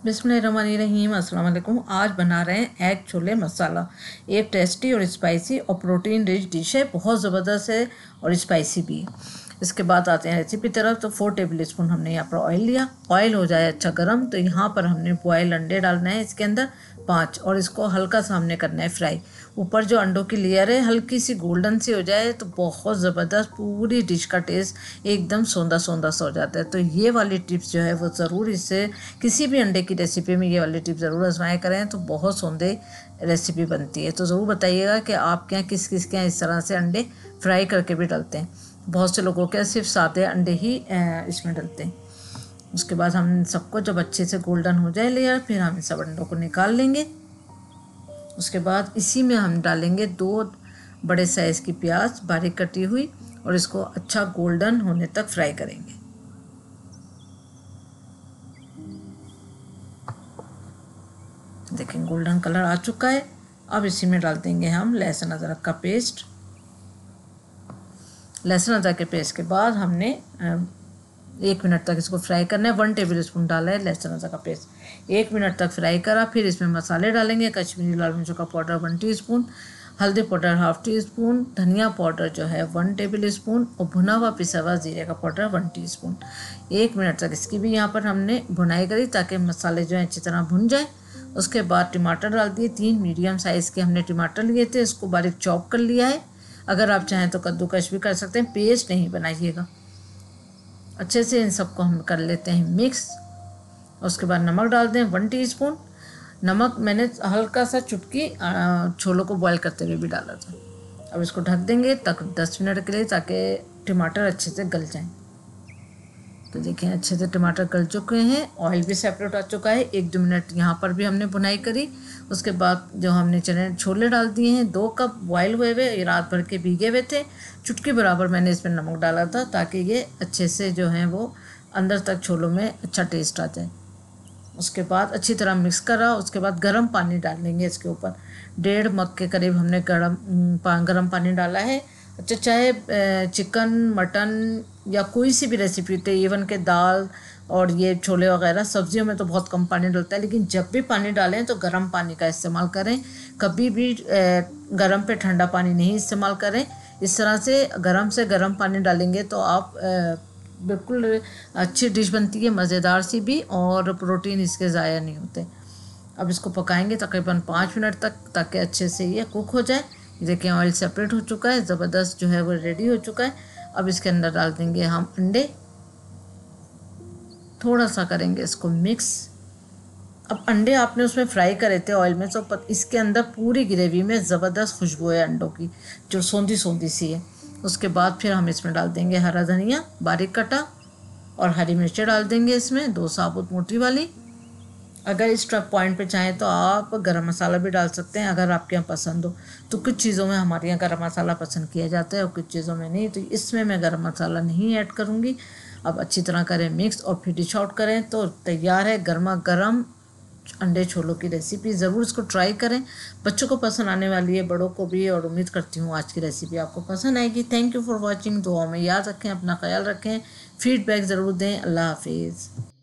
बिस्मिल्लाहिर्रहमानिर्रहीम। अस्सलाम वालेकुम। आज बना रहे हैं एग छोले मसाला। एक टेस्टी और स्पाइसी और प्रोटीन रिच डिश है, बहुत ज़बरदस्त है और स्पाइसी भी है। इसके बाद आते हैं रेसिपी तरफ। तो 4 टेबल स्पून हमने यहाँ पर ऑयल लिया। ऑयल हो जाए अच्छा गर्म तो यहाँ पर हमने बॉयल अंडे डालना है इसके अंदर 5, और इसको हल्का सा हमने करना है फ्राई। ऊपर जो अंडों की लेयर है हल्की सी गोल्डन सी हो जाए तो बहुत ज़बरदस्त पूरी डिश का टेस्ट एकदम सौंधा सौंधा सा हो जाता है। तो ये वाली टिप्स जो है वो ज़रूर, इससे किसी भी अंडे की रेसिपी में ये वाली टिप ज़रूर आजमाया करें तो बहुत सौंधे रेसिपी बनती है। तो ज़रूर बताइएगा कि आपके यहाँ किस किस के यहाँ इस तरह से अंडे फ्राई करके भी डालते हैं। बहुत से लोगों के सिर्फ सादे अंडे ही इसमें डलते हैं। उसके बाद हम सबको जब अच्छे से गोल्डन हो जाए लेयर, फिर हम सब अंडों को निकाल लेंगे। उसके बाद इसी में हम डालेंगे 2 बड़े साइज़ की प्याज बारीक कटी हुई, और इसको अच्छा गोल्डन होने तक फ्राई करेंगे। देखें गोल्डन कलर आ चुका है। अब इसी में डाल देंगे हम लहसुन अदरक का पेस्ट। लहसुन अदरक के पेस्ट के बाद हमने 1 मिनट तक इसको फ्राई करना है। 1 टेबल स्पून डाला है लहसुन अदरक का पेस्ट। 1 मिनट तक फ्राई करा। फिर इसमें मसाले डालेंगे। कश्मीरी लाल मिर्चों का पाउडर 1 टीस्पून, हल्दी पाउडर 1/2 टीस्पून, धनिया पाउडर जो है 1 टेबल स्पून, और भुना हुआ पिसा हुआ जीरे का पाउडर 1 टीस्पून। 1 मिनट तक इसकी भी यहाँ पर हमने भुनाई करी ताकि मसाले जो हैं अच्छी तरह भुन जाए। उसके बाद टमाटर डाल दिए। 3 मीडियम साइज़ के हमने टमाटर लिए थे, इसको बारीक चॉप कर लिया है। अगर आप चाहें तो कद्दूकश भी कर सकते हैं, पेस्ट नहीं बनाइएगा। अच्छे से इन सबको हम कर लेते हैं मिक्स। उसके बाद नमक डाल दें 1 टीस्पून। नमक मैंने हल्का सा चुटकी छोलों को बॉईल करते हुए भी डाला था। अब इसको ढक देंगे तक 10 मिनट के लिए, ताकि टमाटर अच्छे से गल जाएं। तो देखिए अच्छे से टमाटर गल चुके हैं, ऑयल भी सेपरेट आ चुका है। 1-2 मिनट यहाँ पर भी हमने भुनाई करी। उसके बाद जो हमने छोले डाल दिए हैं 2 कप बॉयल हुए हुए, ये रात भर के भीगे हुए थे। चुटकी बराबर मैंने इसमें नमक डाला था ताकि ये अच्छे से जो है वो अंदर तक छोलों में अच्छा टेस्ट आ जाए। उसके बाद अच्छी तरह मिक्स करा। उसके बाद गर्म पानी डाल लेंगे इसके ऊपर। 1.5 मग के करीब हमने गर्म पानी डाला है। अच्छा, चाहे चिकन मटन या कोई सी भी रेसिपी होती है, इवन के दाल और ये छोले वगैरह सब्जियों में तो बहुत कम पानी डलता है, लेकिन जब भी पानी डालें तो गर्म पानी का इस्तेमाल करें। कभी भी गर्म पे ठंडा पानी नहीं इस्तेमाल करें। इस तरह से गर्म पानी डालेंगे तो आप बिल्कुल अच्छी डिश बनती है, मज़ेदार सी भी, और प्रोटीन इसके ज़ाया नहीं होते। अब इसको पकाएंगे तकरीबन 5 मिनट तक ताकि अच्छे से ये कुक हो जाए। देखिए ऑयल सेपरेट हो चुका है, ज़बरदस्त जो है वो रेडी हो चुका है। अब इसके अंदर डाल देंगे हम अंडे। थोड़ा सा करेंगे इसको मिक्स। अब अंडे आपने उसमें फ्राई करे थे ऑयल में, तो इसके अंदर पूरी ग्रेवी में ज़बरदस्त खुशबू है अंडों की, जो सौंधी सौंधी सी है। उसके बाद फिर हम इसमें डाल देंगे हरा धनिया बारीक कटा, और हरी मिर्चें डाल देंगे इसमें 2 साबुत मोटी वाली। अगर इस पॉइंट पे चाहें तो आप गरम मसाला भी डाल सकते हैं, अगर आपके यहाँ पसंद हो। तो कुछ चीज़ों में हमारे यहाँ गरम मसाला पसंद किया जाता है और कुछ चीज़ों में नहीं, तो इसमें मैं गरम मसाला नहीं ऐड करूँगी। अब अच्छी तरह करें मिक्स और फिर डिश आउट करें तो तैयार है गर्मा गर्म अंडे छोलों की रेसिपी। ज़रूर इसको ट्राई करें, बच्चों को पसंद आने वाली है, बड़ों को भी, और उम्मीद करती हूँ आज की रेसिपी आपको पसंद आएगी। Thank you for watching. दुआओं में याद रखें, अपना ख्याल रखें, फीडबैक ज़रूर दें। अल्लाह हाफिज़।